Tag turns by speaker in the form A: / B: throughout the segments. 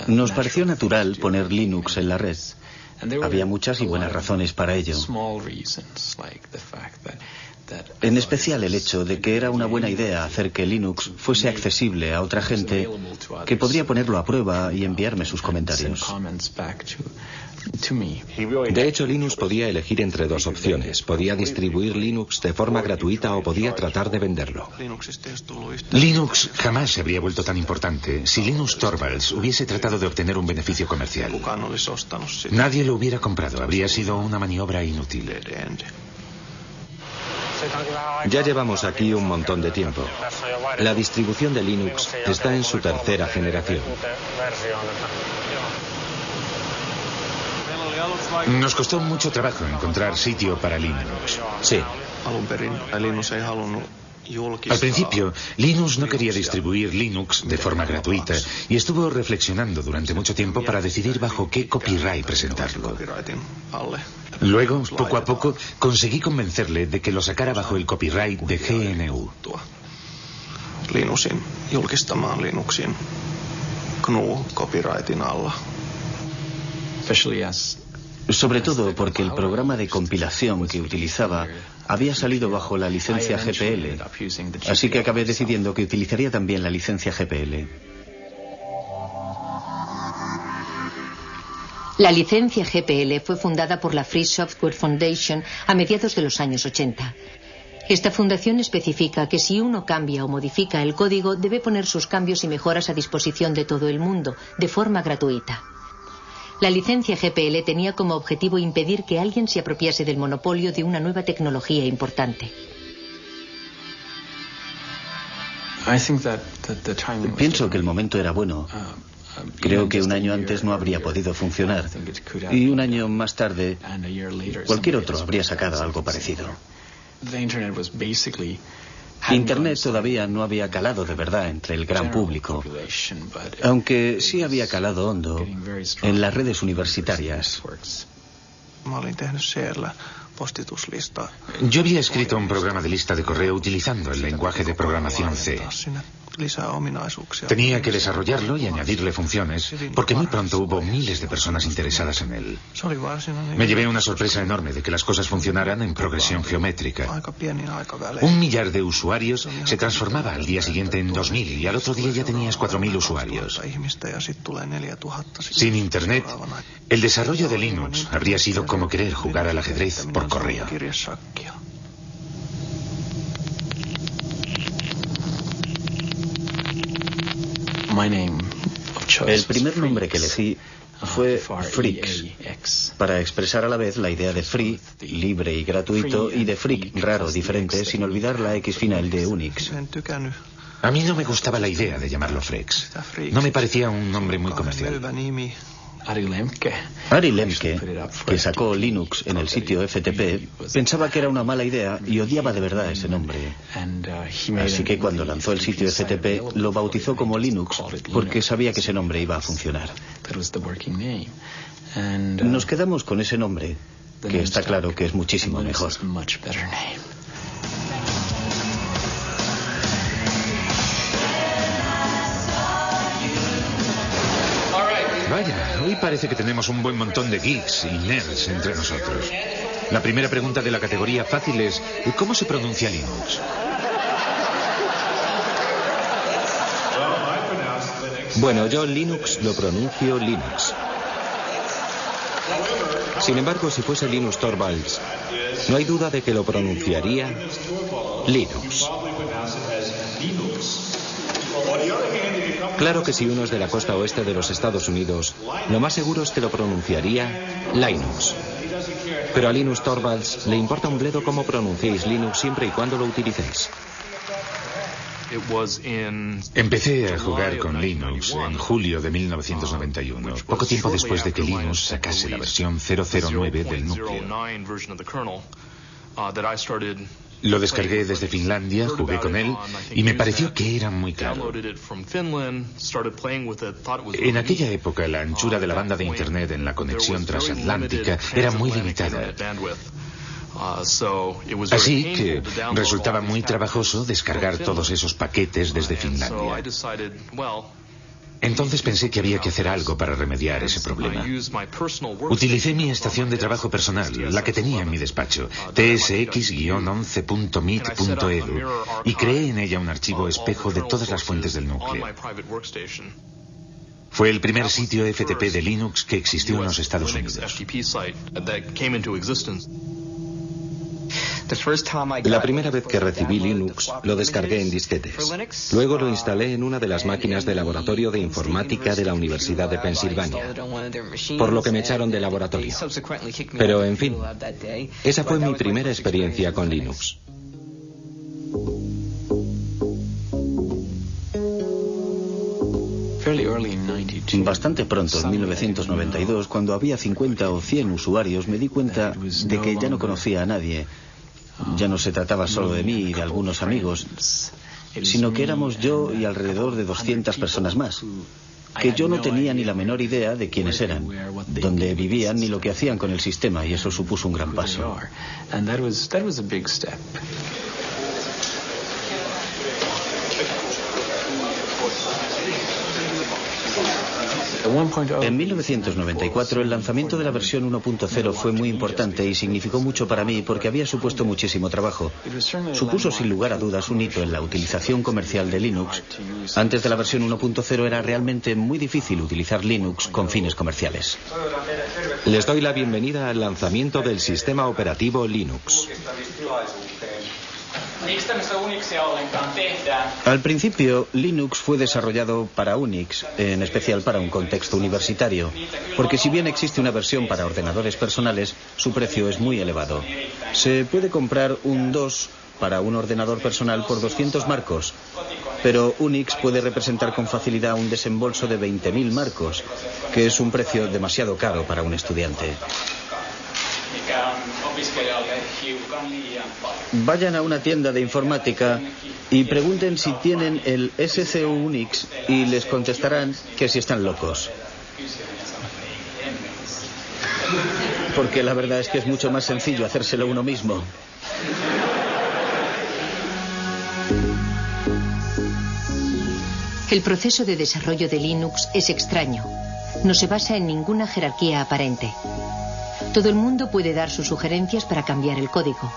A: Nos pareció natural poner Linux en la red. Había muchas y buenas razones para ello. En especial el hecho de que era una buena idea hacer que Linux fuese accesible a otra gente que podría ponerlo a prueba y enviarme sus comentarios.
B: De hecho, Linux podía elegir entre dos opciones. Podía distribuir Linux de forma gratuita o podía tratar de venderlo.
C: Linux jamás se habría vuelto tan importante si Linus Torvalds hubiese tratado de obtener un beneficio comercial. Nadie lo hubiera comprado, habría sido una maniobra inútil.
B: Ya llevamos aquí un montón de tiempo. La distribución de Linux está en su tercera generación.
C: Nos costó mucho trabajo encontrar sitio para Linux.
B: Sí.
C: Al principio, Linus no quería distribuir Linux de forma gratuita y estuvo reflexionando durante mucho tiempo para decidir bajo qué copyright presentarlo. Luego, poco a poco, conseguí convencerle de que lo sacara bajo el copyright de GNU.
D: Linuxin julkistamaan Linuxin GNU copyrightin alla.
A: Sobre todo porque el programa de compilación que utilizaba había salido bajo la licencia GPL, así que acabé decidiendo que utilizaría también la licencia GPL.
E: La licencia GPL fue fundada por la Free Software Foundation a mediados de los años 80. Esta fundación especifica que si uno cambia o modifica el código, debe poner sus cambios y mejoras a disposición de todo el mundo, de forma gratuita. La licencia GPL tenía como objetivo impedir que alguien se apropiase del monopolio de una nueva tecnología importante.
A: Pienso que el momento era bueno. Creo que un año antes no habría podido funcionar. Y un año más tarde, cualquier otro habría sacado algo parecido. Internet todavía no había calado de verdad entre el gran público, aunque sí había calado hondo en las redes universitarias.
C: Yo había escrito un programa de lista de correo utilizando el lenguaje de programación C. Tenía que desarrollarlo y añadirle funciones, porque muy pronto hubo miles de personas interesadas en él. Me llevé una sorpresa enorme de que las cosas funcionaran en progresión geométrica. 1 millar de usuarios se transformaba al día siguiente en 2000 y al otro día ya tenías 4000 usuarios. Sin Internet, el desarrollo de Linux habría sido como querer jugar al ajedrez por correo.
A: El primer nombre que elegí fue Freaks, para expresar a la vez la idea de free, libre y gratuito, y de freak, raro, diferente, sin olvidar la X final de Unix.
C: A mí no me gustaba la idea de llamarlo Freaks. No me parecía un nombre muy comercial.
A: Ari Lemke, que sacó Linux en el sitio FTP, pensaba que era una mala idea y odiaba de verdad ese nombre. Así que cuando lanzó el sitio FTP lo bautizó como Linux porque sabía que ese nombre iba a funcionar. Nos quedamos con ese nombre, que está claro que es muchísimo mejor.
C: Vaya, hoy parece que tenemos un buen montón de geeks y nerds entre nosotros. La primera pregunta de la categoría fácil es: ¿cómo se pronuncia Linux?
B: Bueno, yo Linux lo pronuncio Linux. Sin embargo, si fuese Linus Torvalds, no hay duda de que lo pronunciaría Linux. Claro que si uno es de la costa oeste de los Estados Unidos, lo más seguro es que lo pronunciaría Linux. Pero a Linus Torvalds le importa un bledo cómo pronunciéis Linux siempre y cuando lo utilicéis.
C: Empecé a jugar con Linux en julio de 1991, poco tiempo después de que Linux sacase la versión 009 del núcleo. Lo descargué desde Finlandia, jugué con él y me pareció que era muy caro. En aquella época la anchura de la banda de Internet en la conexión transatlántica era muy limitada. Así que resultaba muy trabajoso descargar todos esos paquetes desde Finlandia. Entonces pensé que había que hacer algo para remediar ese problema. Utilicé mi estación de trabajo personal, la que tenía en mi despacho, tsx-11.mit.edu, y creé en ella un archivo espejo de todas las fuentes del núcleo. Fue el primer sitio FTP de Linux que existió en los Estados Unidos.
B: La primera vez que recibí Linux, lo descargué en disquetes. Luego lo instalé en una de las máquinas de laboratorio de informática de la Universidad de Pensilvania, por lo que me echaron del laboratorio. Pero, en fin, esa fue mi primera experiencia con Linux.
A: Bastante pronto, en 1992, cuando había 50 o 100 usuarios, me di cuenta de que ya no conocía a nadie. Ya no se trataba solo de mí y de algunos amigos, sino que éramos yo y alrededor de 200 personas más, que yo no tenía ni la menor idea de quiénes eran, dónde vivían ni lo que hacían con el sistema, y eso supuso un gran paso. En 1994 el lanzamiento de la versión 1.0 fue muy importante y significó mucho para mí porque había supuesto muchísimo trabajo. Supuso sin lugar a dudas un hito en la utilización comercial de Linux. Antes de la versión 1.0 era realmente muy difícil utilizar Linux con fines comerciales.
B: Les doy la bienvenida al lanzamiento del sistema operativo Linux.
A: Al principio, Linux fue desarrollado para Unix, en especial para un contexto universitario, porque si bien existe una versión para ordenadores personales, su precio es muy elevado. Se puede comprar un DOS para un ordenador personal por 200 marcos, pero Unix puede representar con facilidad un desembolso de 20.000 marcos, que es un precio demasiado caro para un estudiante. Vayan a una tienda de informática y pregunten si tienen el SCU Unix y les contestarán que si están locos. Porque la verdad es que es mucho más sencillo hacérselo uno mismo.
E: El proceso de desarrollo de Linux es extraño. No se basa en ninguna jerarquía aparente. Todo el mundo puede dar sus sugerencias para cambiar el código.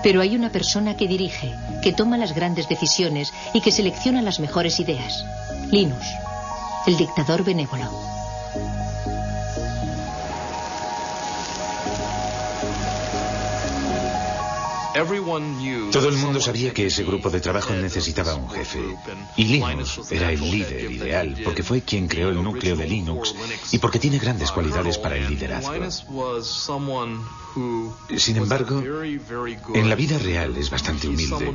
E: Pero hay una persona que dirige, que toma las grandes decisiones y que selecciona las mejores ideas. Linus, el dictador benévolo.
C: Todo el mundo sabía que ese grupo de trabajo necesitaba un jefe. Y Linus era el líder ideal, porque fue quien creó el núcleo de Linux y porque tiene grandes cualidades para el liderazgo. Sin embargo, en la vida real es bastante humilde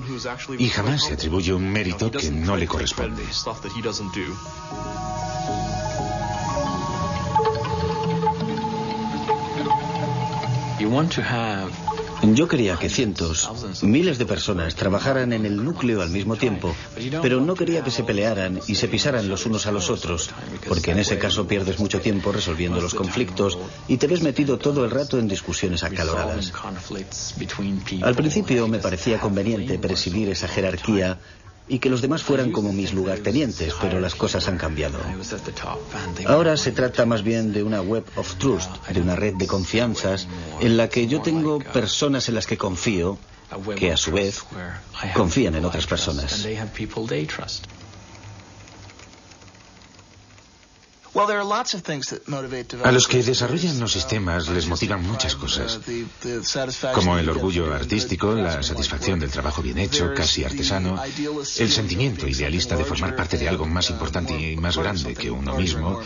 C: y jamás se atribuye un mérito que no le corresponde.
A: Yo quería que cientos, miles de personas trabajaran en el núcleo al mismo tiempo, pero no quería que se pelearan y se pisaran los unos a los otros, porque en ese caso pierdes mucho tiempo resolviendo los conflictos y te ves metido todo el rato en discusiones acaloradas. Al principio me parecía conveniente presidir esa jerarquía y que los demás fueran como mis lugartenientes, pero las cosas han cambiado. Ahora se trata más bien de una web of trust, de una red de confianzas en la que yo tengo personas en las que confío, que a su vez confían en otras personas.
C: A los que desarrollan los sistemas les motivan muchas cosas, como el orgullo artístico, la satisfacción del trabajo bien hecho, casi artesano, el sentimiento idealista de formar parte de algo más importante y más grande que uno mismo,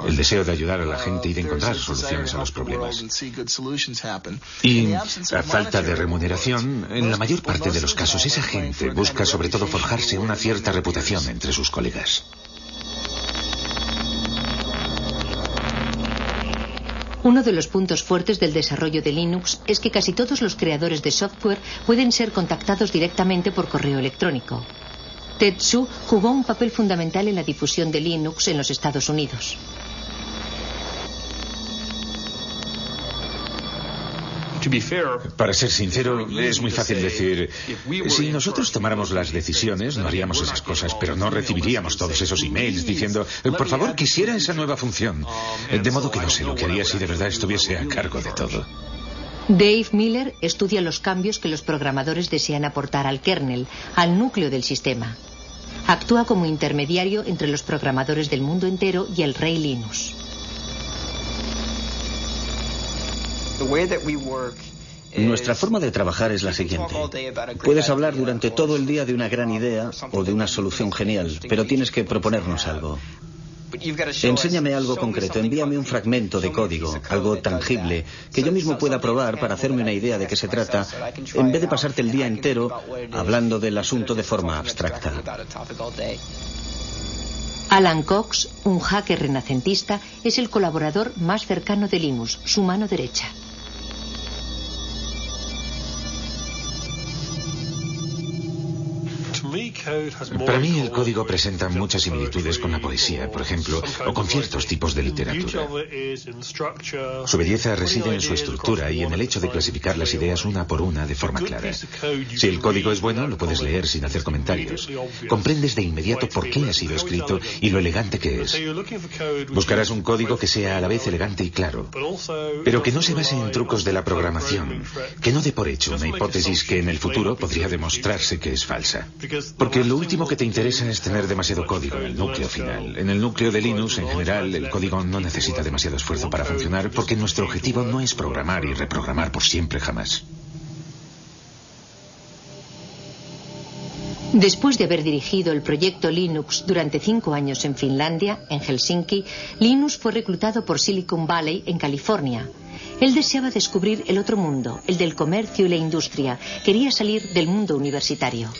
C: el deseo de ayudar a la gente y de encontrar soluciones a los problemas. Y, a falta de remuneración, en la mayor parte de los casos esa gente busca sobre todo forjarse una cierta reputación entre sus colegas.
E: Uno de los puntos fuertes del desarrollo de Linux es que casi todos los creadores de software pueden ser contactados directamente por correo electrónico. Tetsu jugó un papel fundamental en la difusión de Linux en los Estados Unidos.
C: Para ser sincero, es muy fácil decir, si nosotros tomáramos las decisiones, no haríamos esas cosas, pero no recibiríamos todos esos emails diciendo, por favor, quisiera esa nueva función. De modo que no sé lo que haría si de verdad estuviese a cargo de todo.
E: Dave Miller estudia los cambios que los programadores desean aportar al kernel, al núcleo del sistema. Actúa como intermediario entre los programadores del mundo entero y el rey Linux.
A: Nuestra forma de trabajar es la siguiente. Puedes hablar durante todo el día de una gran idea o de una solución genial, pero tienes que proponernos algo. Enséñame algo concreto, envíame un fragmento de código, algo tangible, que yo mismo pueda probar para hacerme una idea de qué se trata, en vez de pasarte el día entero hablando del asunto de forma abstracta.
E: Alan Cox, un hacker renacentista, es el colaborador más cercano de Linus, su mano derecha.
C: Para mí el código presenta muchas similitudes con la poesía, por ejemplo, o con ciertos tipos de literatura. Su belleza reside en su estructura y en el hecho de clasificar las ideas una por una de forma clara. Si el código es bueno, lo puedes leer sin hacer comentarios. Comprendes de inmediato por qué ha sido escrito y lo elegante que es. Buscarás un código que sea a la vez elegante y claro, pero que no se base en trucos de la programación, que no dé por hecho una hipótesis que en el futuro podría demostrarse que es falsa. Porque lo último que te interesa es tener demasiado código en el núcleo final. En el núcleo de Linux, en general, el código no necesita demasiado esfuerzo para funcionar porque nuestro objetivo no es programar y reprogramar por siempre jamás.
E: Después de haber dirigido el proyecto Linux durante 5 años en Finlandia, en Helsinki, Linus fue reclutado por Silicon Valley, en California. Él deseaba descubrir el otro mundo, el del comercio y la industria. Quería salir del mundo universitario.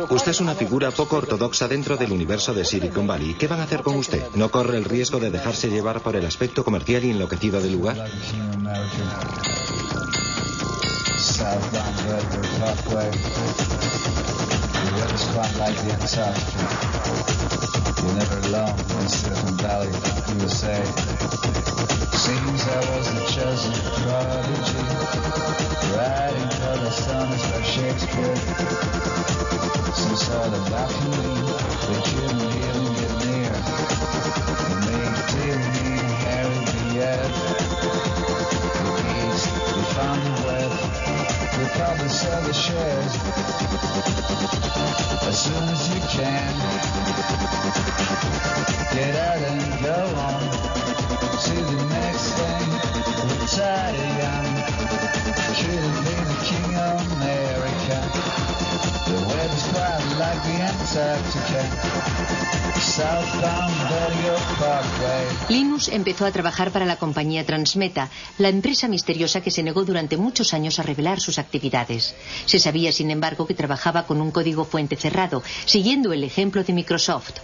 B: Usted es una figura poco ortodoxa dentro del universo de Silicon Valley. ¿Qué van a hacer con usted? ¿No corre el riesgo de dejarse llevar por el aspecto comercial y enloquecido del lugar?
F: Some sort of balcony, they couldn't even get near. They made Disney and Harry Diaz. The East, they found the West. They probably sell the shares as soon as you can. Get out and go on to the next thing. Retire young. Should have been the king of America. The weather's quite like the Antarctica. Southbound Rodeo Parkway.
E: Linus empezó a trabajar para la compañía Transmeta, la empresa misteriosa que se negó durante muchos años a revelar sus actividades. Se sabía, sin embargo, que trabajaba con un código fuente cerrado, siguiendo el ejemplo de Microsoft.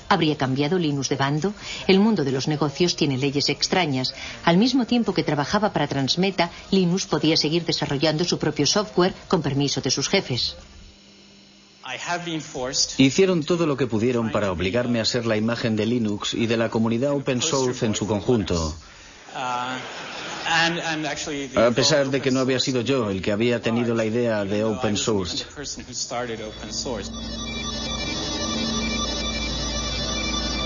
E: ¿Habría cambiado Linus de bando? El mundo de los negocios tiene leyes extrañas. Al mismo tiempo que trabajaba para Transmeta, Linus podía seguir desarrollando su propio software con permiso de sus jefes.
A: Hicieron todo lo que pudieron para obligarme a ser la imagen de Linux y de la comunidad open source en su conjunto. A pesar de que no había sido yo el que había tenido la idea de open source.